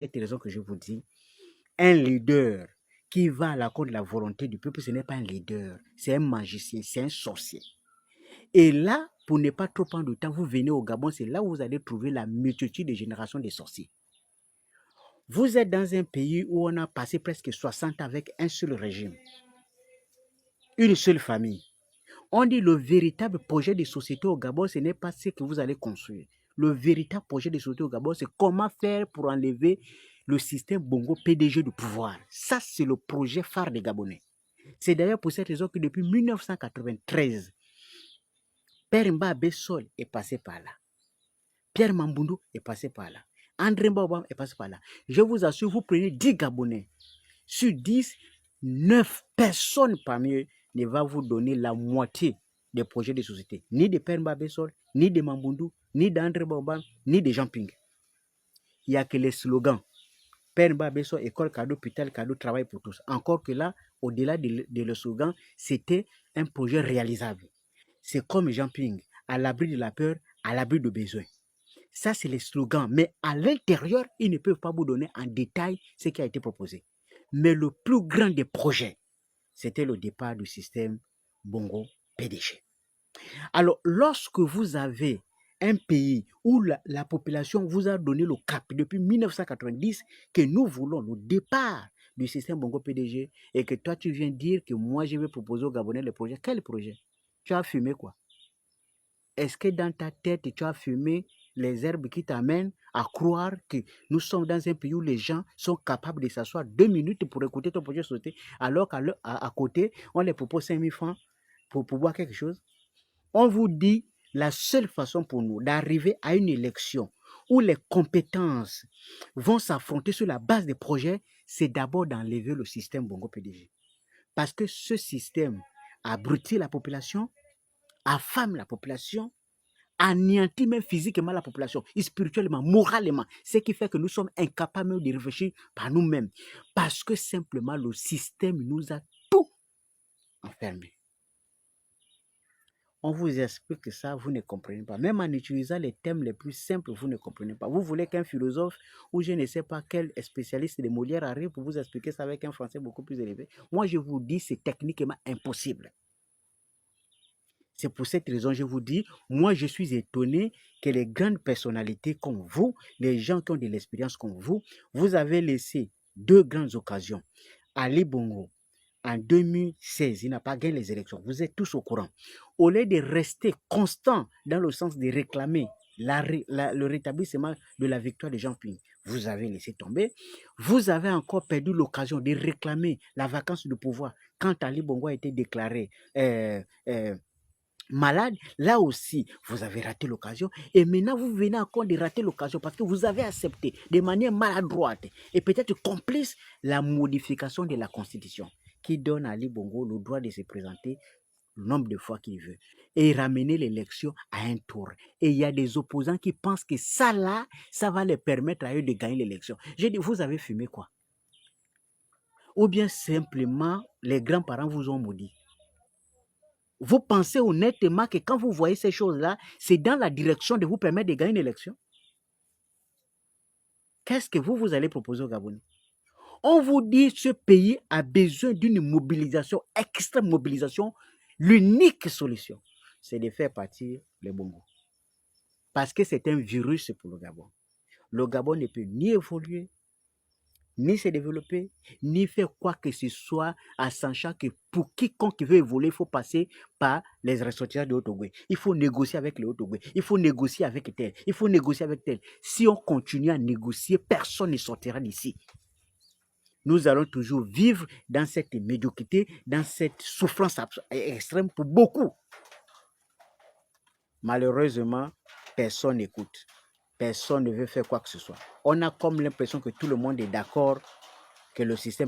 cette raison que je vous dis, un leader qui va à la l'encontre de la volonté du peuple, ce n'est pas un leader, c'est un magicien, c'est un sorcier. Et là, pour ne pas trop prendre de temps, vous venez au Gabon, c'est là où vous allez trouver la multitude de générations de sorciers. Vous êtes dans un pays où on a passé presque 60 ans avec un seul régime, une seule famille. On dit le véritable projet de société au Gabon, ce n'est pas ce que vous allez construire. Le véritable projet de société au Gabon, c'est comment faire pour enlever le système Bongo PDG du pouvoir. Ça, c'est le projet phare des Gabonais. C'est d'ailleurs pour cette raison que depuis 1993, Père Mba Bessol est passé par là. Pierre Mamboundou est passé par là. André Mbaba est passé par là. Je vous assure, vous prenez 10 Gabonais. Sur 10, 9 personnes parmi eux ne va vous donner la moitié des projets de société. Ni de Père Mba Bessol, ni de Mamboundou, ni d'André Mbaba, ni de Jean Ping. Il n'y a que les slogans. Père Mba Bessol, école cadeau, putain, cadeau, travail pour tous. Encore que là, au-delà de le slogan, c'était un projet réalisable. C'est comme Jean Ping, à l'abri de la peur, à l'abri de besoin. Ça, c'est les slogans. Mais à l'intérieur, ils ne peuvent pas vous donner en détail ce qui a été proposé. Mais le plus grand des projets, c'était le départ du système Bongo PDG. Alors, lorsque vous avez un pays où la population vous a donné le cap depuis 1990 que nous voulons le départ du système Bongo PDG et que toi, tu viens dire que moi, je vais proposer aux Gabonais le projet. Quel projet? Tu as fumé quoi? Est-ce que dans ta tête, tu as fumé les herbes qui t'amènent à croire que nous sommes dans un pays où les gens sont capables de s'asseoir 2 minutes pour écouter ton projet sauter, alors qu'à côté, on les propose 5 000 francs pour boire quelque chose? On vous dit la seule façon pour nous d'arriver à une élection où les compétences vont s'affronter sur la base des projets, c'est d'abord d'enlever le système Bongo PDG. Parce que ce système abrutit la population, affame la population, anéantit même physiquement la population, spirituellement, moralement, ce qui fait que nous sommes incapables de réfléchir par nous-mêmes. Parce que simplement le système nous a tout enfermé. On vous explique ça, vous ne comprenez pas. Même en utilisant les thèmes les plus simples, vous ne comprenez pas. Vous voulez qu'un philosophe ou je ne sais pas quel spécialiste de Molière arrive pour vous expliquer ça avec un français beaucoup plus élevé. Moi, je vous dis, c'est techniquement impossible. C'est pour cette raison que je vous dis, moi, je suis étonné que les grandes personnalités comme vous, les gens qui ont de l'expérience comme vous avez laissé 2 grandes occasions. Ali Bongo, en 2016, il n'a pas gagné les élections. Vous êtes tous au courant. Au lieu de rester constant dans le sens de réclamer le rétablissement de la victoire de Jean Ping, vous avez laissé tomber. Vous avez encore perdu l'occasion de réclamer la vacance du pouvoir quand Ali Bongo a été déclaré malade. Là aussi, vous avez raté l'occasion. Et maintenant, vous venez encore de rater l'occasion parce que vous avez accepté de manière maladroite et peut-être complice la modification de la Constitution qui donne à Ali Bongo le droit de se présenter le nombre de fois qu'il veut et ramener l'élection à un tour. Et il y a des opposants qui pensent que ça là, ça va les permettre à eux de gagner l'élection. J'ai dit, vous avez fumé quoi? Ou bien simplement, les grands-parents vous ont maudit? Vous pensez honnêtement que quand vous voyez ces choses-là, c'est dans la direction de vous permettre de gagner une élection? Qu'est-ce que vous allez proposer aux Gabonais? On vous dit que ce pays a besoin d'une mobilisation, extrême mobilisation. L'unique solution, c'est de faire partir les Bongo. Parce que c'est un virus pour le Gabon. Le Gabon ne peut ni évoluer, ni se développer, ni faire quoi que ce soit en sachant que pour quiconque veut évoluer, il faut passer par les ressortissants de Haut-Ogooué. Il faut négocier avec les Haut-Ogooué. Il faut négocier avec tel. Il faut négocier avec tel. Si on continue à négocier, personne ne sortira d'ici. Nous allons toujours vivre dans cette médiocrité, dans cette souffrance extrême pour beaucoup. Malheureusement, personne n'écoute. Personne ne veut faire quoi que ce soit. On a comme l'impression que tout le monde est d'accord que le système